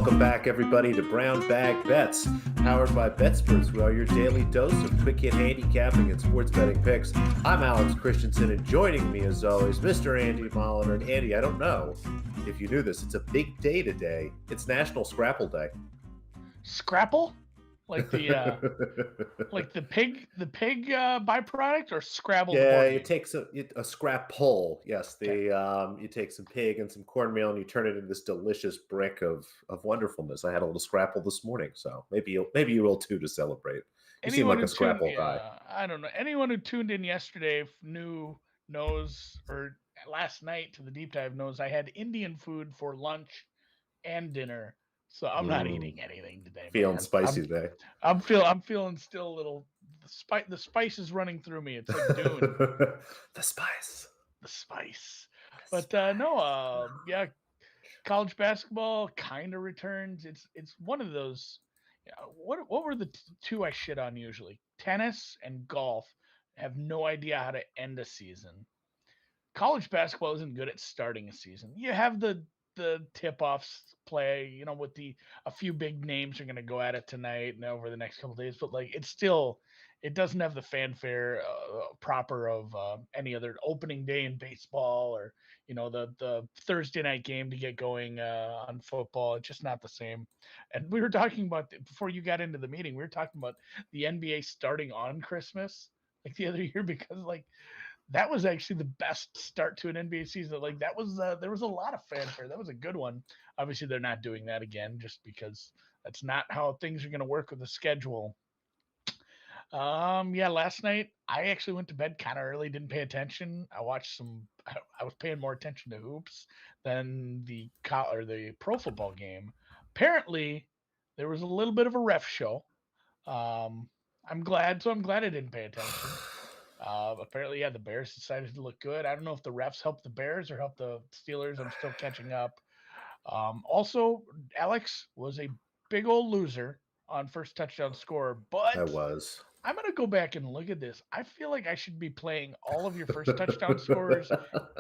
Welcome back, everybody, to Brown Bag Bets, powered by BETSPERTS. We are your daily dose of quick hit handicapping and sports betting picks. I'm Alex Christenson, and joining me, as always, Mr. Andy Molitor. And Andy, I don't know if you knew this, it's a big day today. It's National Scrapple Day. Scrapple? Like the pig byproduct, or Scrabble? Yeah, you take a scrap pull. Yes, you take some pig and some cornmeal and you turn it into this delicious brick of wonderfulness. I had a little Scrapple this morning, so maybe you will too to celebrate. You seem like a Scrapple guy. I don't know. Anyone who tuned in yesterday knows, or last night to the deep dive knows, I had Indian food for lunch and dinner. So I'm not eating anything today. Feeling spicy today. I'm feeling still a little. The spice is running through me. It's like Dune. The spice. But yeah, college basketball kind of returns. It's one of those. What were the two I shit on usually? Tennis and golf. I have no idea how to end a season. College basketball isn't good at starting a season. You have the tip-offs play, with a few big names are going to go at it tonight and over the next couple of days, but like it doesn't have the fanfare proper of any other opening day in baseball, or the Thursday night game to get going on football. It's just not the same. And we were talking about, before you got into the meeting, we were talking about the NBA starting on Christmas like the other year, because like that was actually the best start to an NBA season. Like that was there was a lot of fanfare. That was a good one. Obviously, they're not doing that again, just because that's not how things are going to work with the schedule. Yeah, last night I actually went to bed kind of early. Didn't pay attention. I was paying more attention to hoops than the pro football game. Apparently, there was a little bit of a ref show. I'm glad I didn't pay attention. Apparently, yeah, the Bears decided to look good. I don't know if the refs helped the Bears or helped the Steelers. I'm still catching up. Also, Alex was a big old loser on first touchdown scorer, but I'm going to go back and look at this. I feel like I should be playing all of your first touchdown scorers,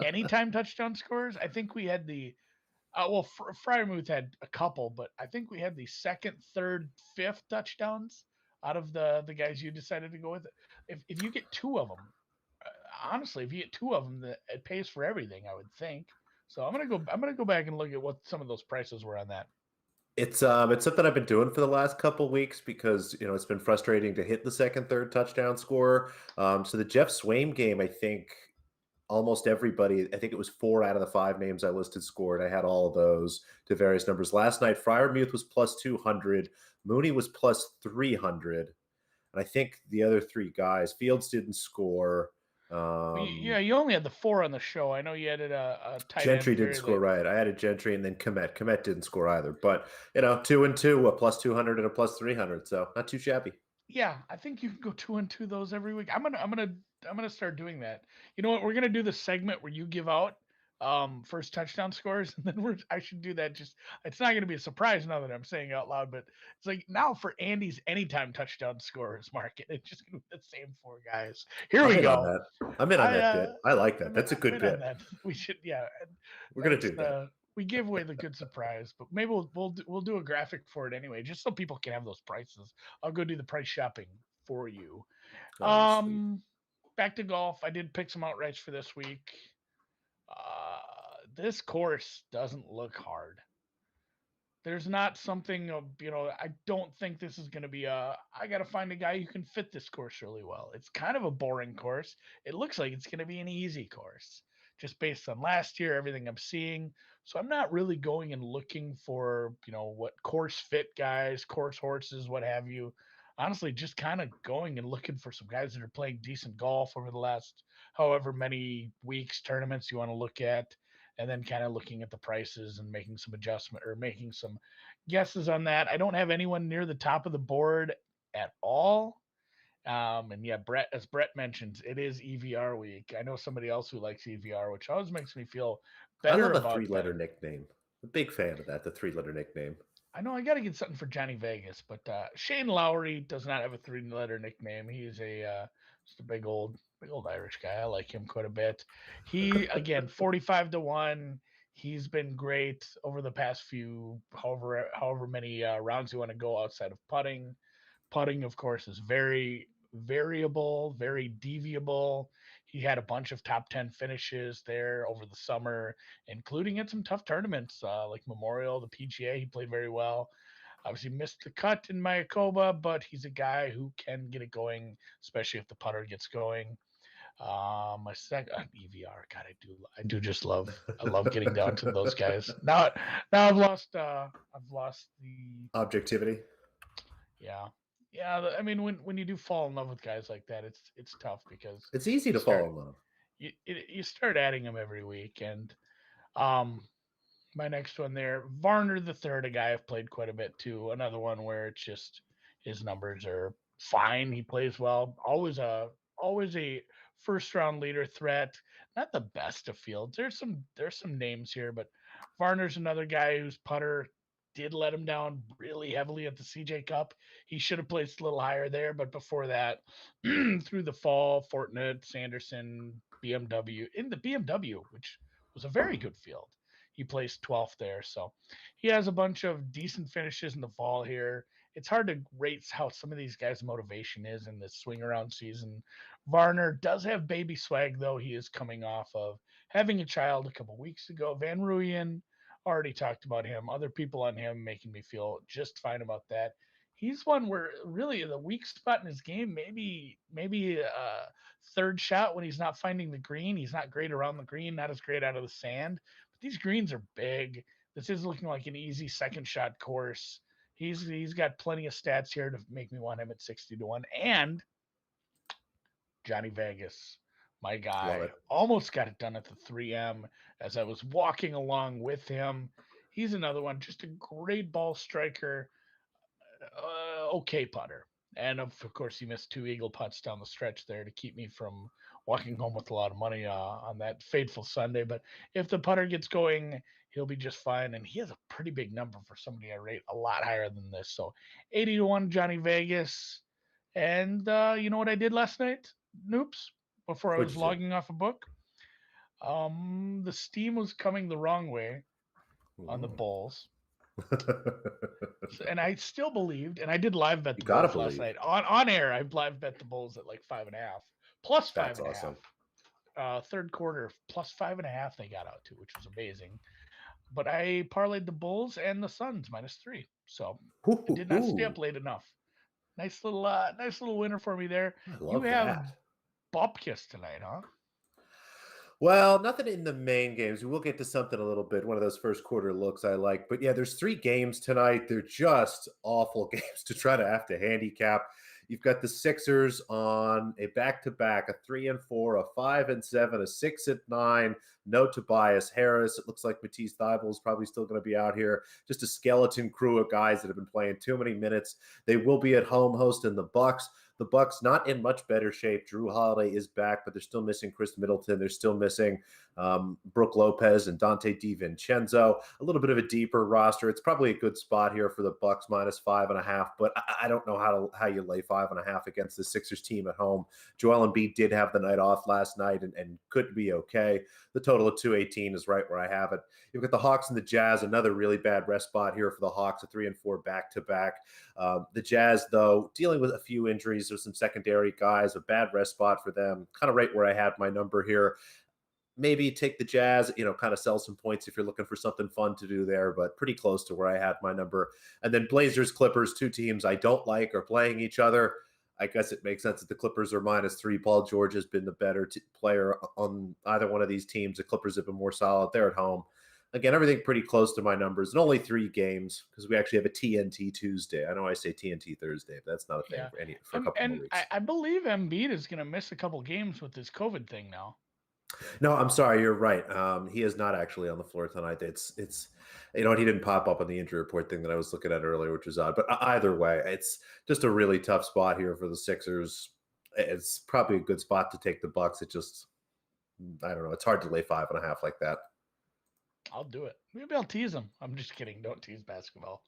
anytime touchdown scorers. I think we had Freiermuth had a couple, but I think we had the second, third, fifth touchdowns out of the guys you decided to go with. If you get two of them, honestly, if you get two of them, it pays for everything, I would think. So I'm gonna go back and look at what some of those prices were on that. It's something I've been doing for the last couple weeks because it's been frustrating to hit the second, third touchdown scorer. So the Jeff Swaim game, I think almost everybody, I think it was 4 out of the 5 names I listed scored. I had all of those to various numbers. Last night, Freiermuth was plus 200, Mooney was plus 300, and I think the other 3 guys, Fields didn't score. Yeah, you only had the 4 on the show. I know you added a tight Gentry end didn't score, right. I added Gentry and then Komet. Komet didn't score either. But 2 and 2, a plus 200 and a plus 300. So not too shabby. Yeah, I think you can go 2 and 2 those every week. I'm gonna start doing that. You know what? We're gonna do the segment where you give out first touchdown scores, and then I should do that. Just, it's not gonna be a surprise now that I'm saying it out loud, but it's like now for Andy's anytime touchdown scorers market, it's just gonna be the same 4 guys. Here we go. I'm in on that bit. I like that. That's a good bit. We should, yeah. We're gonna do that. We gave away the good surprise, but maybe we'll do a graphic for it anyway, just so people can have those prices. I'll go do the price shopping for you. Back to golf. I did pick some outrights for this week. This course doesn't look hard. There's not something of, I don't think this is going to be I got to find a guy who can fit this course really well. It's kind of a boring course. It looks like it's going to be an easy course, just based on last year, everything I'm seeing. So I'm not really going and looking for, what course fit guys, course horses, what have you. Honestly, just kind of going and looking for some guys that are playing decent golf over the last however many weeks, tournaments you want to look at, and then kind of looking at the prices and making some adjustment or making some guesses on that. I don't have anyone near the top of the board at all. And yeah, as Brett mentions, it is EVR week. I know somebody else who likes EVR, which always makes me feel better about a 3-letter nickname. A big fan of that, the 3-letter nickname. I know I got to get something for Johnny Vegas, but Shane Lowry does not have a 3-letter nickname. He's just a big old Irish guy. I like him quite a bit. He, again, 45 to 1. He's been great over the past few, however many rounds you want to go outside of putting. Putting, of course, is very variable, very deviable. He had a bunch of top 10 finishes there over the summer, including in some tough tournaments like Memorial, the PGA. He played very well. Obviously missed the cut in Mayakoba, but he's a guy who can get it going, especially if the putter gets going. My second EVR, God, I do just I love getting down to those guys. Now I've lost the Objectivity. yeah, yeah. I mean, when you do fall in love with guys like that, it's tough because It's easy you to fall start in love. you start adding them every week, and um, my next one there, Varner the third, a guy I've played quite a bit too. Another one where it's just his numbers are fine. He plays well. Always a first round leader threat. Not the best of fields. There's some names here, but Varner's another guy whose putter did let him down really heavily at the CJ Cup. He should have placed a little higher there, but before that, through the fall, Fortnite, Sanderson, BMW in the BMW, which was a very good field. He placed 12th there. So he has a bunch of decent finishes in the fall here. It's hard to rate how some of these guys' motivation is in this swing around season. Varner does have baby swag, though. He is coming off of having a child a couple weeks ago. Van Ruyen, already talked about him. Other people on him making me feel just fine about that. He's one where really the weak spot in his game, maybe third shot when he's not finding the green. He's not great around the green, not as great out of the sand. But these greens are big. This is looking like an easy second shot course. He's got plenty of stats here to make me want him at 60-1. And Johnny Vegas, my Love guy, it. almost got it done at the 3M as I was walking along with him. He's another one, just a great ball striker, okay putter. And of course, he missed two eagle putts down the stretch there to keep me from walking home with a lot of money on that fateful Sunday. But if the putter gets going, he'll be just fine. And he has a pretty big number for somebody I rate a lot higher than this. So 80-1 Johnny Vegas. And you know what I did last night? Noops. Before I What'd was you do? logging off a book, the steam was coming the wrong way on the Mm. Bulls, and I still believed, and I did live bet You the gotta Bulls last believe. night on air. I live bet the Bulls at like 5.5, plus five That's and a awesome. half. Third quarter plus 5.5 they got out to, which was amazing. But I parlayed the Bulls and the Suns -3, so I did not stay up Hoo-hoo-hoo. late enough. Nice little winner for me there. I You love have that. Bobkiss tonight, huh? Well, nothing in the main games. We'll get to something a little bit. One of those first quarter looks I like. But yeah, there's 3 games tonight. They're just awful games to try to have to handicap. You've got the Sixers on a back-to-back, a 3-4, a 5-7, a 6-9. No Tobias Harris. It looks like Matisse Thybulle is probably still going to be out here. Just a skeleton crew of guys that have been playing too many minutes. They will be at home hosting the Bucks. The Bucks not in much better shape. Drew Holiday is back, but they're still missing Chris Middleton. They're still missing Brooke Lopez and Dante DiVincenzo. A little bit of a deeper roster. It's probably a good spot here for the Bucks -5.5, but I don't know how you lay 5.5 against the Sixers team at home. Joel Embiid did have the night off last night and could be okay. The total of 218 is right where I have it. You've got the Hawks and the Jazz, another really bad rest spot here for the Hawks, a 3-4 back-to-back. The Jazz, though, dealing with a few injuries. There's some secondary guys, a bad rest spot for them, kind of right where I had my number here. Maybe take the Jazz, kind of sell some points if you're looking for something fun to do there, but pretty close to where I had my number. And then Blazers, Clippers, 2 teams I don't like are playing each other. I guess it makes sense that the Clippers are -3. Paul George has been the better player on either one of these teams. The Clippers have been more solid. They're at home. Again, everything pretty close to my numbers, and only 3 games because we actually have a TNT Tuesday. I know I say TNT Thursday, but that's not a thing Yeah. for a couple more And weeks. I believe Embiid is going to miss a couple games with this COVID thing now. No, I'm sorry, you're right. He is not actually on the floor tonight. It's he didn't pop up on the injury report thing that I was looking at earlier, which is odd. But either way, it's just a really tough spot here for the Sixers. It's probably a good spot to take the Bucks. It just, I don't know. It's hard to lay 5.5 like that. I'll do it. Maybe I'll tease him. I'm just kidding. Don't tease basketball.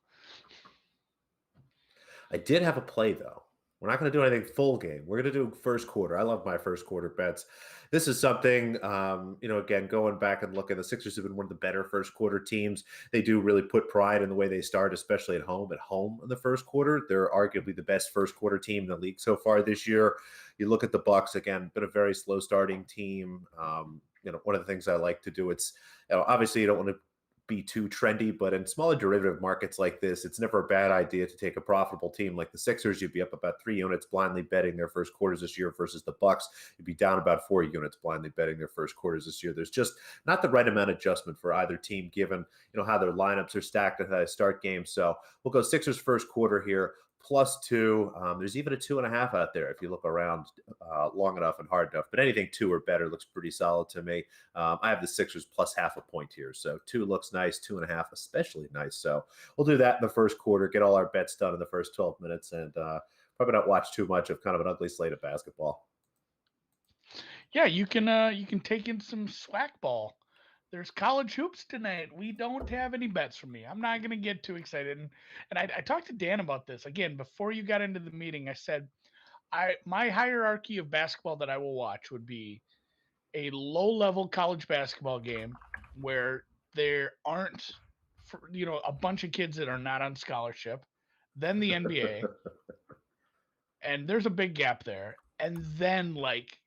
I did have a play though. We're not going to do anything full game. We're going to do first quarter. I love my first quarter bets. This is something, again, going back and looking, the Sixers have been one of the better first quarter teams. They do really put pride in the way they start, especially at home. At home in the first quarter, they're arguably the best first quarter team in the league so far this year. You look at the Bucks, again, been a very slow starting team. One of the things I like to do, it's obviously you don't want to be too trendy, but in smaller derivative markets like this, it's never a bad idea to take a profitable team like the Sixers. You'd be up about 3 units blindly betting their first quarters this year versus the Bucks. You'd be down about 4 units blindly betting their first quarters this year. There's just not the right amount of adjustment for either team given, how their lineups are stacked and how they start games. So we'll go Sixers first quarter here. +2. There's even a 2.5 out there if you look around long enough and hard enough. But anything 2 or better looks pretty solid to me. I have the Sixers +0.5 point here. So 2 looks nice, 2.5 especially nice. So we'll do that in the first quarter, get all our bets done in the first 12 minutes, and probably not watch too much of kind of an ugly slate of basketball. Yeah, you can take in some swag ball. There's college hoops tonight. We don't have any bets from me. I'm not going to get too excited. And I talked to Dan about this again before you got into the meeting. I said, my hierarchy of basketball that I will watch would be a low-level college basketball game where there aren't, a bunch of kids that are not on scholarship, then the NBA, and there's a big gap there, and then like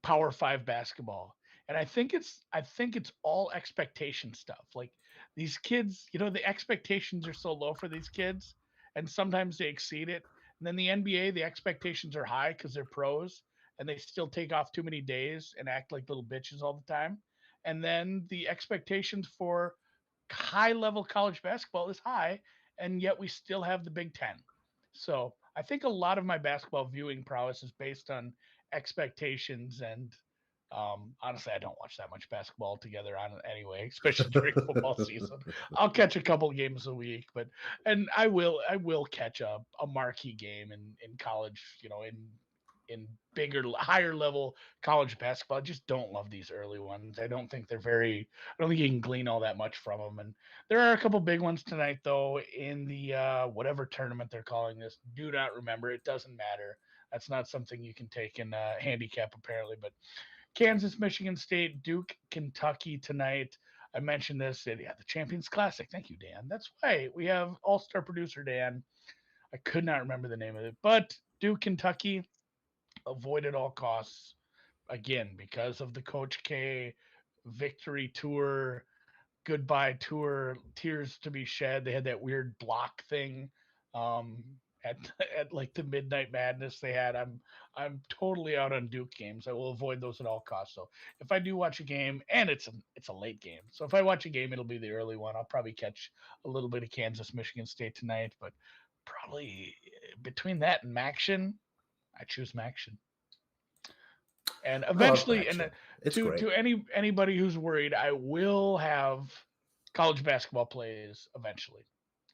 Power 5 basketball. And I think it's all expectation stuff. Like these kids, the expectations are so low for these kids, and sometimes they exceed it. And then the NBA, the expectations are high because they're pros, and they still take off too many days and act like little bitches all the time. And then the expectations for high level college basketball is high, and yet we still have the Big Ten. So I think a lot of my basketball viewing prowess is based on expectations, and honestly, I don't watch that much basketball together on anyway, especially during football season. I'll catch a couple games a week, and I will catch a marquee game in college, in bigger, higher level college basketball. I just don't love these early ones. I don't think I don't think you can glean all that much from them. And there are a couple big ones tonight, though, in the whatever tournament they're calling this. Do not remember. It doesn't matter. That's not something you can take in handicap, apparently. But Kansas, Michigan State, Duke, Kentucky tonight. I mentioned this. The Champions Classic. Thank you, Dan. That's why we have all-star producer Dan. I could not remember the name of it, but Duke, Kentucky, avoid at all costs. Again, because of the Coach K victory tour, goodbye tour, tears to be shed. They had that weird block thing um, at at like the Midnight Madness they had. I'm totally out on Duke games. I will avoid those at all costs. So if I do watch a game, and it's a late game, so if I watch a game, it'll be the early one. I'll probably catch a little bit of Kansas, Michigan State tonight, but probably between that and Maction, I choose Maction. And eventually, and It's to great. anybody who's worried, I will have college basketball plays eventually.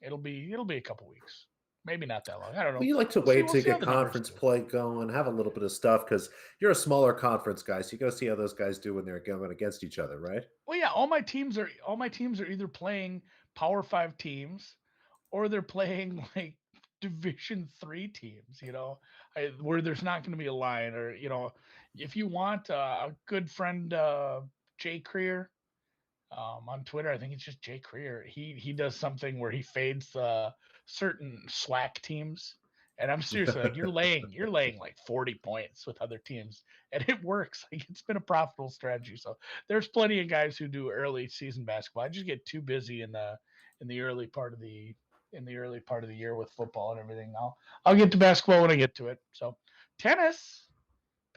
It'll be a couple weeks, maybe not that long. I don't know. Well, you like to We'll see. wait We'll to see how get the numbers conference do. play going, have a little bit of stuff because you're a smaller conference guy, so you got to see how those guys do when they're going against each other, right? Well, yeah, all my teams are either playing Power 5 teams or they're playing like Division 3 teams. Where there's not going to be a line, or if you want a good friend, Jay Creer, on Twitter. I think it's just Jay Creer. He does something where he fades certain SWAC teams, and I'm seriously like, you're laying like 40 points with other teams, and it works. Like it's been a profitable strategy. So there's plenty of guys who do early season basketball. I just get too busy in the early part of the year with football and everything. I'll get to basketball when I get to it. So tennis,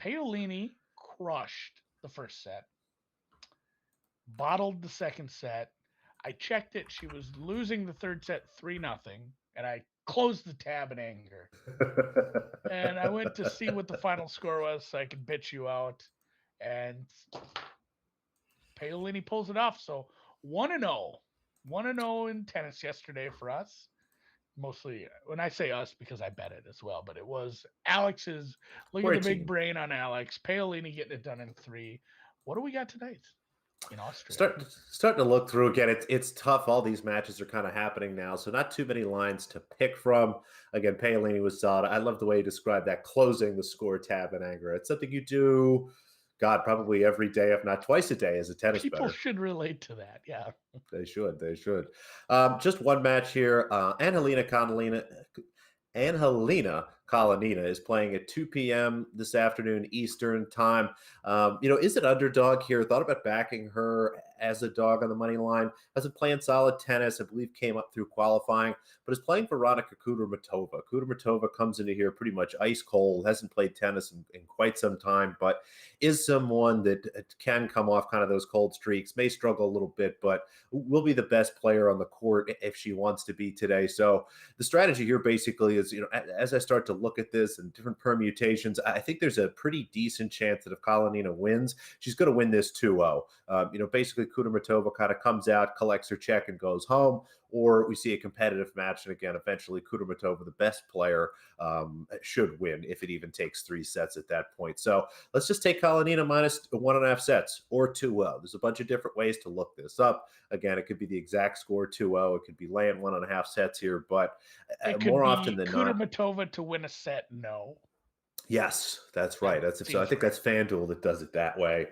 Paolini crushed the first set, bottled the second set. I checked it. She was losing the third set 3-0, and I closed the tab in anger. And I went to see what the final score was so I could bitch you out. And Paolini pulls it off. So 1-0. 1-0 in tennis yesterday for us. Mostly when I say us, because I bet it as well, but it was Alex's. Look at We're the a big team. brain on Alex. Paolini getting it done in 3. What do we got tonight? in Australia. Starting to look through again. It's tough. All these matches are kind of happening now, so not too many lines to pick from. Again, Paolini was solid. I love the way you described that, closing the score tab in anger. It's something you do, God, probably every day, if not twice a day, as a tennis People bettor. should relate to that. Yeah. They should. They should. Just one match here. Angelina Kalinina is playing at 2 p.m. this afternoon Eastern time. Is it underdog here? Thought about backing her as a dog on the money line. Has been playing solid tennis. I believe came up through qualifying, but is playing Veronika Kudermetova. Kudermetova comes into here pretty much ice cold. Hasn't played tennis in quite some time, but is someone that can come off kind of those cold streaks. May struggle a little bit, but will be the best player on the court if she wants to be today. So the strategy here basically is, as I start to look at this and different permutations, I think there's a pretty decent chance that if Kalinina wins, she's going to win this 2-0. Basically Kudermetova kind of comes out, collects her check and goes home, or we see a competitive match. And again, eventually Kudermetova, the best player, should win if it even takes 3 sets at that point. So let's just take Kalinina minus 1.5 sets or 2-0. There's a bunch of different ways to look this up. Again, it could be the exact score 2-0. It could be laying 1.5 sets here, but It could more be often than not. Kudermetova to win a set. No. Yes, that's right. That So I seems think right. that's FanDuel that does it that way.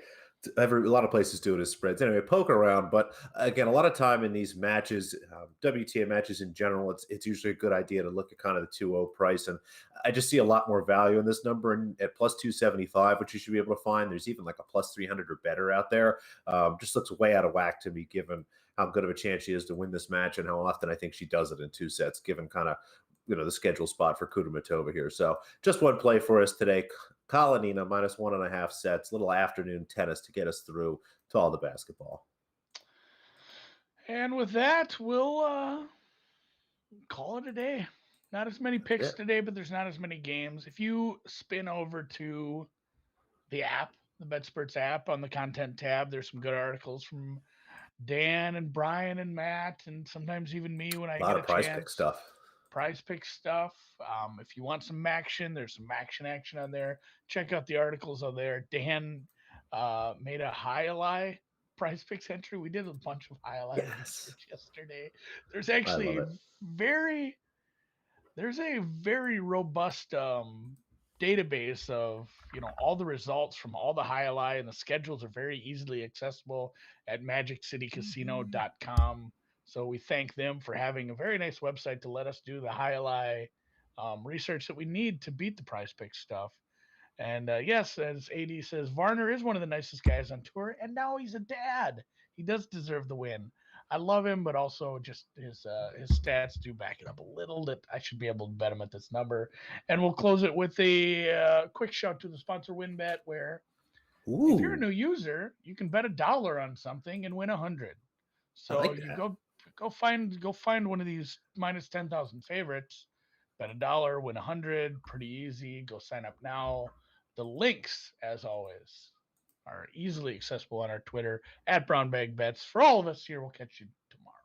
A lot of places do it as spreads. Anyway, poke around, but again, a lot of time in these matches, WTA matches in general, it's usually a good idea to look at kind of the 2-0 price, and I just see a lot more value in this number and at plus 275, which you should be able to find. There's even like a plus 300 or better out there. Just looks way out of whack to me, given how good of a chance she is to win this match and how often I think she does it in 2 sets, given kind of the schedule spot for Kudermetova here. So just one play for us today. Kalinina minus 1.5 sets, little afternoon tennis to get us through to all the basketball. And with that, we'll call it a day. Not as many Yeah. picks today, but there's not as many games. If you spin over to the app, the BetSperts app on the content tab, there's some good articles from Dan and Brian and Matt, and sometimes even me when I A lot get a of prize pick chance. stuff. Prize pick stuff. If you want some action, there's some action on there. Check out the articles on there. Dan made a highlight prize picks entry. We did a bunch of highlight Yes. research yesterday. There's I actually love it. very there's a very robust database of all the results from all the highlight, and the schedules are very easily accessible at magiccitycasino.com. So we thank them for having a very nice website to let us do the highlight research that we need to beat the prize pick stuff. And yes, as AD says, Varner is one of the nicest guys on tour, and now he's a dad. He does deserve the win. I love him, but also just his stats do back it up a little. That I should be able to bet him at this number. And we'll close it with a quick shout to the sponsor WinBet, where if you're a new user, you can bet $1 on something and win 100. I So like you that. go find one of these minus 10,000 favorites, bet $1, win 100. Pretty easy. Go sign up now. The links, as always, are easily accessible on our Twitter at Brown Bag Bets. For all of us here, we'll catch you tomorrow.